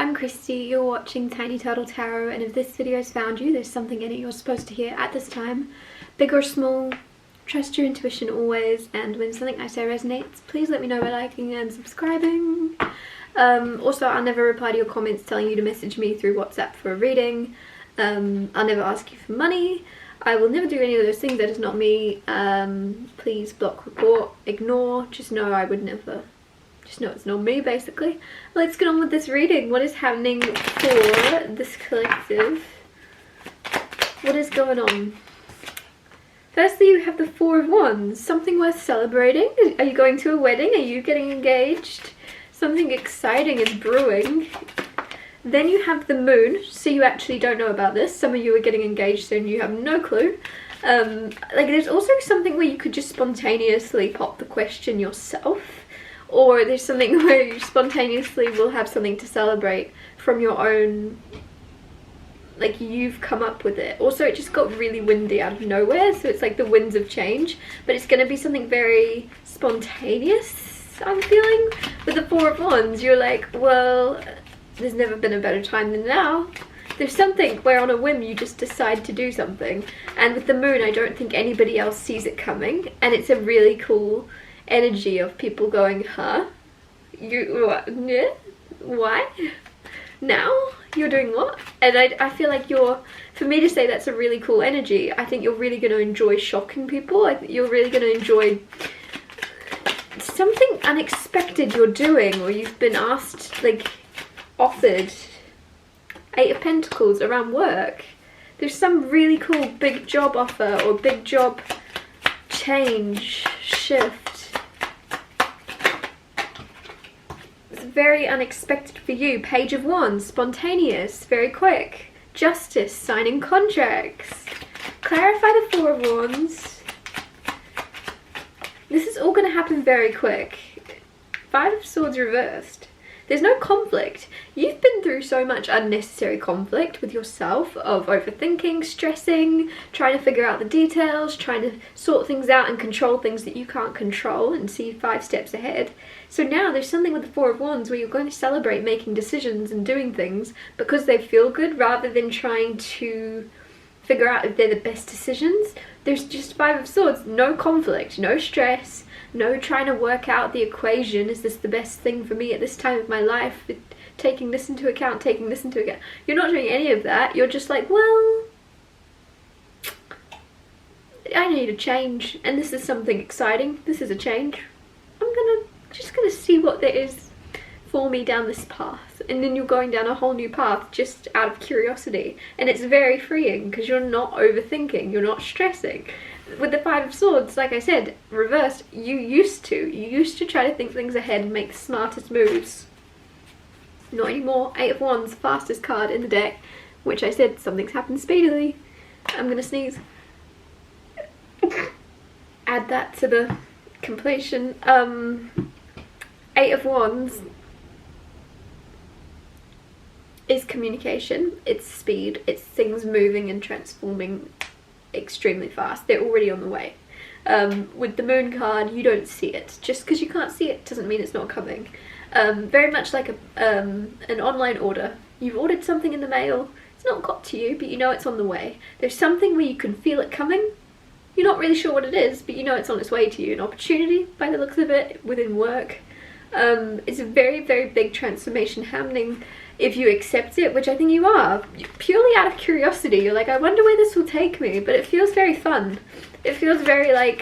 I'm Christy, you're watching Tiny Turtle Tarot, and if this video has found you, there's something in it you're supposed to hear at this time. Big or small, trust your intuition always, and when something I say resonates, please let me know by liking and subscribing. Also, I'll never reply to your comments telling you to message me through WhatsApp for a reading. I'll never ask you for money. I will never do any of those things, that is not me. Please block, report, ignore, just know I would never. Just know it's not me, basically. Let's get on with this reading. What is happening for this collective? What is going on? Firstly, you have the Four of Wands. Something worth celebrating. Are you going to a wedding? Are you getting engaged? Something exciting is brewing. Then you have the Moon, so you actually don't know about this. Some of you are getting engaged soon, you have no clue. Like, there's also something where you could just spontaneously pop the question yourself. Or there's something where you spontaneously will have something to celebrate from your own, like you've come up with it. Also, it just got really windy out of nowhere, so it's like the winds of change. But it's going to be something very spontaneous, I'm feeling. With the Four of Wands, you're like, well, there's never been a better time than now. There's something where on a whim you just decide to do something. And with the Moon, I don't think anybody else sees it coming. And it's a really cool energy of people going, huh? You, what? Yeah? Why? Now? You're doing what? And I feel like for me to say that's a really cool energy, I think you're really going to enjoy shocking people. I think you're really going to enjoy something unexpected you're doing, or you've been asked, like, offered. Eight of Pentacles around work. There's some really cool big job offer or big job change, shift. Very unexpected for you. Page of Wands, spontaneous, very quick. Justice, signing contracts. Clarify the Four of Wands. This is all going to happen very quick. Five of Swords reversed. There's no conflict. You've been through so much unnecessary conflict with yourself of overthinking, stressing, trying to figure out the details, trying to sort things out and control things that you can't control and see 5 steps ahead. So now there's something with the Four of Wands where you're going to celebrate making decisions and doing things because they feel good, rather than trying to figure out if they're the best decisions. There's just Five of Swords, no conflict, no stress. No trying to work out the equation, is this the best thing for me at this time of my life, taking this into account, taking this into account. You're not doing any of that. You're just like, well, I need a change, and this is something exciting. This is a change. I'm just gonna see what there is for me down this path. And then you're going down a whole new path just out of curiosity, and it's very freeing because you're not overthinking, you're not stressing. With the Five of Swords, like I said, reversed, you used to try to think things ahead and make the smartest moves. Not anymore. Eight of Wands, fastest card in the deck, which I said something's happened speedily. I'm gonna sneeze. Add that to the completion. Eight of Wands is communication, it's speed, it's things moving and transforming extremely fast. They're already on the way. With the Moon card, you don't see it. Just because you can't see it doesn't mean it's not coming. Very much like an online order. You've ordered something in the mail, it's not got to you, but you know it's on the way. There's something where you can feel it coming. You're not really sure what it is, but you know it's on its way to you. An opportunity, by the looks of it, within work. It's a very, very big transformation happening if you accept it, which I think you are, purely out of curiosity. You're like, I wonder where this will take me, but it feels very fun. It feels very like,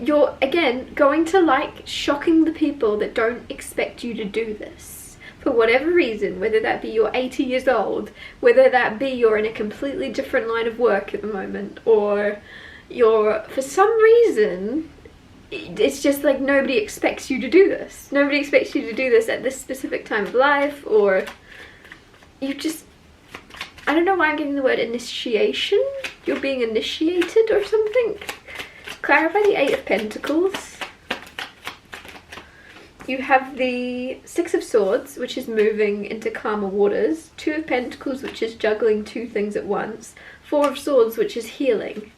you're, again, going to like shocking the people that don't expect you to do this. For whatever reason, whether that be you're 80 years old, whether that be you're in a completely different line of work at the moment, or you're, for some reason, it's just like nobody expects you to do this. Nobody expects you to do this at this specific time of life, or you just, I don't know why I'm getting the word initiation. You're being initiated or something. Clarify the Eight of Pentacles. You have the Six of Swords, which is moving into calmer waters. Two of Pentacles, which is juggling 2 things at once. Four of Swords, which is healing.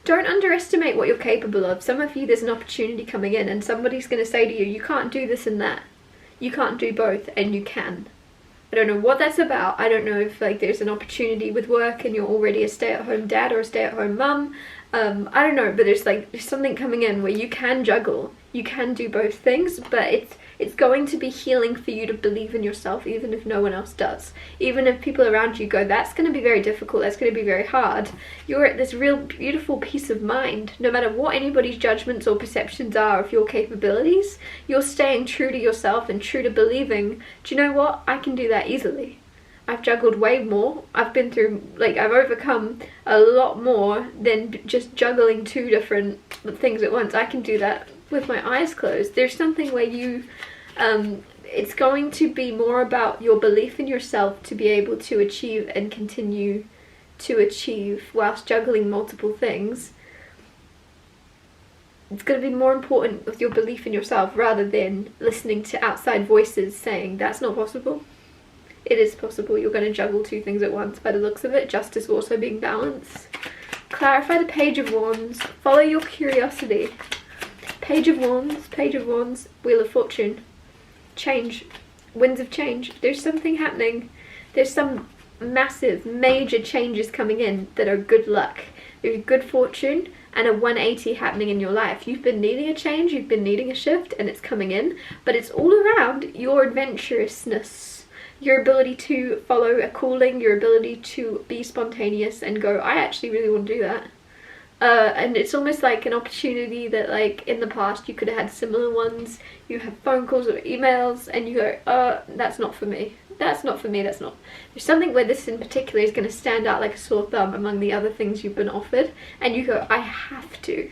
Don't underestimate what you're capable of. Some of you, there's an opportunity coming in and somebody's going to say to you, you can't do this and that. you can't do both, and you can. I don't know what that's about. I don't know if like there's an opportunity with work and you're already a stay-at-home dad or a stay-at-home mum. I don't know, but there's something coming in where you can juggle. You can do both things, but it's going to be healing for you to believe in yourself, even if no one else does. Even if people around you go, that's going to be very difficult, that's going to be very hard. You're at this real beautiful peace of mind. No matter what anybody's judgments or perceptions are of your capabilities, you're staying true to yourself and true to believing, do you know what? I can do that easily. I've juggled way more. I've been through, like, I've overcome a lot more than just juggling 2 different things at once. I can do that with my eyes closed. There's something where you, it's going to be more about your belief in yourself to be able to achieve and continue to achieve whilst juggling multiple things. It's going to be more important with your belief in yourself rather than listening to outside voices saying that's not possible. It is possible. You're going to juggle 2 things at once by the looks of it. Justice also being balance. Clarify the Page of Wands. Follow your curiosity. Page of Wands, Wheel of Fortune. Change. Winds of change. There's something happening. There's some massive, major changes coming in that are good luck. There's good fortune and a 180 happening in your life. You've been needing a change, you've been needing a shift, and it's coming in. But it's all around your adventurousness. Your ability to follow a calling, your ability to be spontaneous and go, I actually really want to do that. And it's almost like an opportunity that, like, in the past you could have had similar ones. You have phone calls or emails and you go, that's not for me. That's not for me, that's not. There's something where this in particular is going to stand out like a sore thumb among the other things you've been offered. And you go, I have to.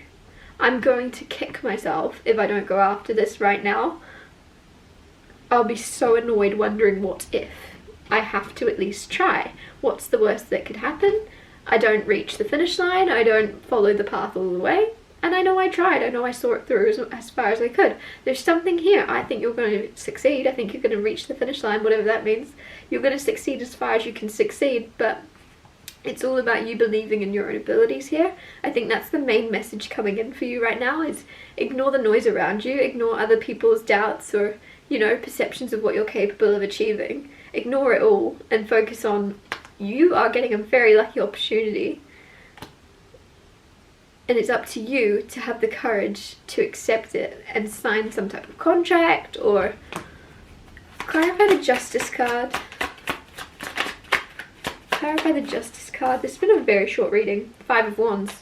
I'm going to kick myself if I don't go after this right now. I'll be so annoyed wondering what if. I have to at least try. What's the worst that could happen? I don't reach the finish line, I don't follow the path all the way, and I know I tried, I know I saw it through as far as I could. There's something here. I think you're going to succeed, I think you're going to reach the finish line, whatever that means. You're going to succeed as far as you can succeed, but it's all about you believing in your own abilities here. I think that's the main message coming in for you right now, is ignore the noise around you, ignore other people's doubts or, you know, perceptions of what you're capable of achieving. Ignore it all and focus on, you are getting a very lucky opportunity. And it's up to you to have the courage to accept it and sign some type of contract or clarify the Justice card. Clarify the Justice card. This has been a very short reading. 5 of Wands.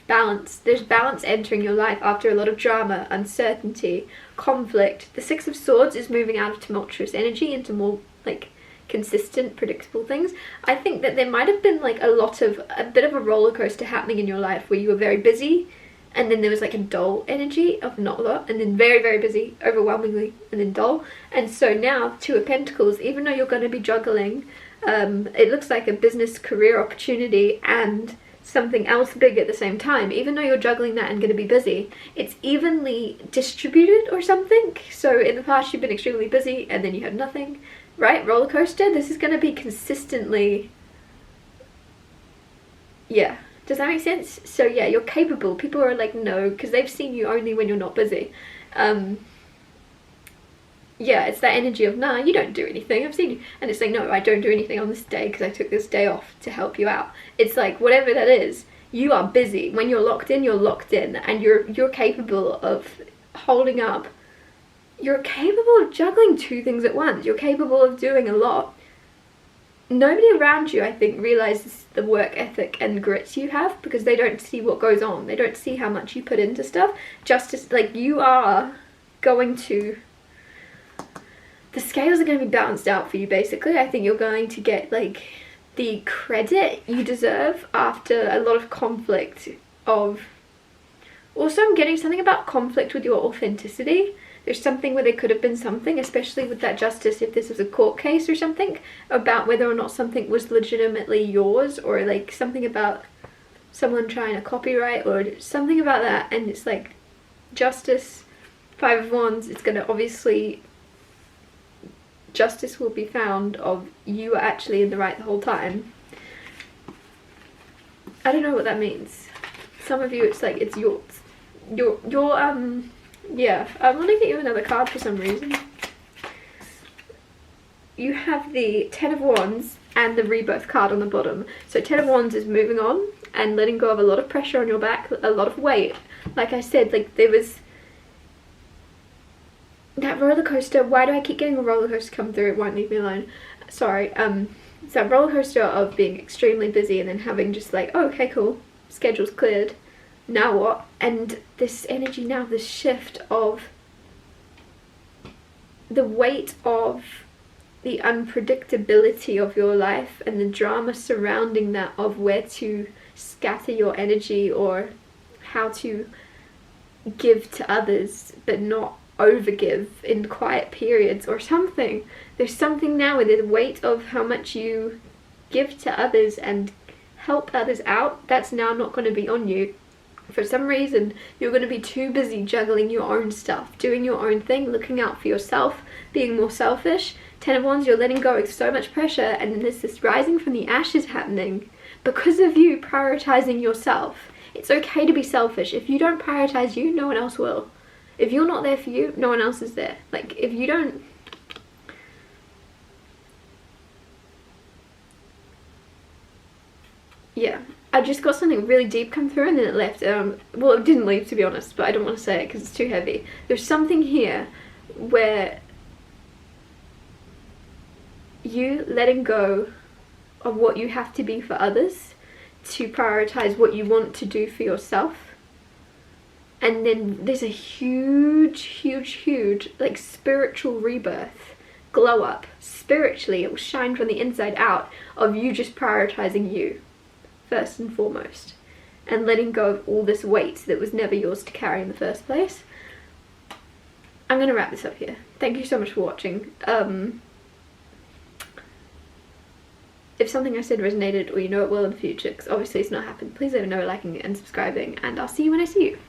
Balance. There's balance entering your life after a lot of drama, uncertainty, conflict. The 6 of Swords is moving out of tumultuous energy into more like consistent, predictable things. I think that there might have been like a bit of a roller coaster happening in your life where you were very busy and then there was like a dull energy of not a lot, and then very, very busy, overwhelmingly, and then dull. And so now 2 of Pentacles, even though you're going to be juggling, it looks like a business career opportunity and something else big at the same time. Even though you're juggling that and going to be busy, it's evenly distributed or something. So in the past you've been extremely busy and then you had nothing, right? Roller coaster. This is going to be consistently, yeah, does that make sense? So yeah, you're capable. People are like, no, because they've seen you only when you're not busy. Yeah, it's that energy of, nah, you don't do anything, I've seen you. And it's like, no, I don't do anything on this day because I took this day off to help you out. It's like, whatever that is, you are busy. When you're locked in, and you're capable of holding up. You're capable of juggling 2 things at once. You're capable of doing a lot. Nobody around you, I think, realizes the work ethic and grit you have because they don't see what goes on. They don't see how much you put into stuff. Like, you are going to... The scales are going to be balanced out for you, basically. I think you're going to get, like, the credit you deserve after a lot of conflict of... Also, I'm getting something about conflict with your authenticity. There's something where there could have been something, especially with that Justice, if this was a court case or something, about whether or not something was legitimately yours, or, like, something about someone trying to copyright, or something about that. And it's like, Justice, 5 of Wands, it's going to obviously... Justice will be found of you are actually in the right the whole time. I don't know what that means. Some of you it's like it's yours. Yeah, I want to get you another card for some reason. you have the Ten of Wands and the Rebirth card on the bottom. So Ten of Wands is moving on and letting go of a lot of pressure on your back, a lot of weight. Like I said, like there was that roller coaster. Why do I keep getting a roller coaster come through? It won't leave me alone. Sorry. It's that roller coaster of being extremely busy and then having just like, oh, okay, cool, schedule's cleared, now what? And this energy now, this shift of the weight of the unpredictability of your life and the drama surrounding that, of where to scatter your energy or how to give to others but not overgive in quiet periods or something. There's something now with the weight of how much you give to others and help others out, that's now not going to be on you. For some reason, you're going to be too busy juggling your own stuff, doing your own thing, looking out for yourself, being more selfish. Ten of Wands, you're letting go of so much pressure, and there's this rising from the ashes happening because of you prioritizing yourself. It's okay to be selfish. If you don't prioritize you, no one else will. If you're not there for you, no one else is there. Like, if you don't... Yeah. I just got something really deep come through and then it left. Well, it didn't leave, to be honest, but I don't want to say it because it's too heavy. There's something here where you letting go of what you have to be for others to prioritize what you want to do for yourself. And then there's a huge like spiritual rebirth, glow up spiritually. It will shine from the inside out of you just prioritizing you first and foremost and letting go of all this weight that was never yours to carry in the first place. I'm gonna wrap this up here. Thank you so much for watching. If something I said resonated, or you know it will in the future, because obviously it's not happened, please let me know, liking and subscribing, and I'll see you when I see you.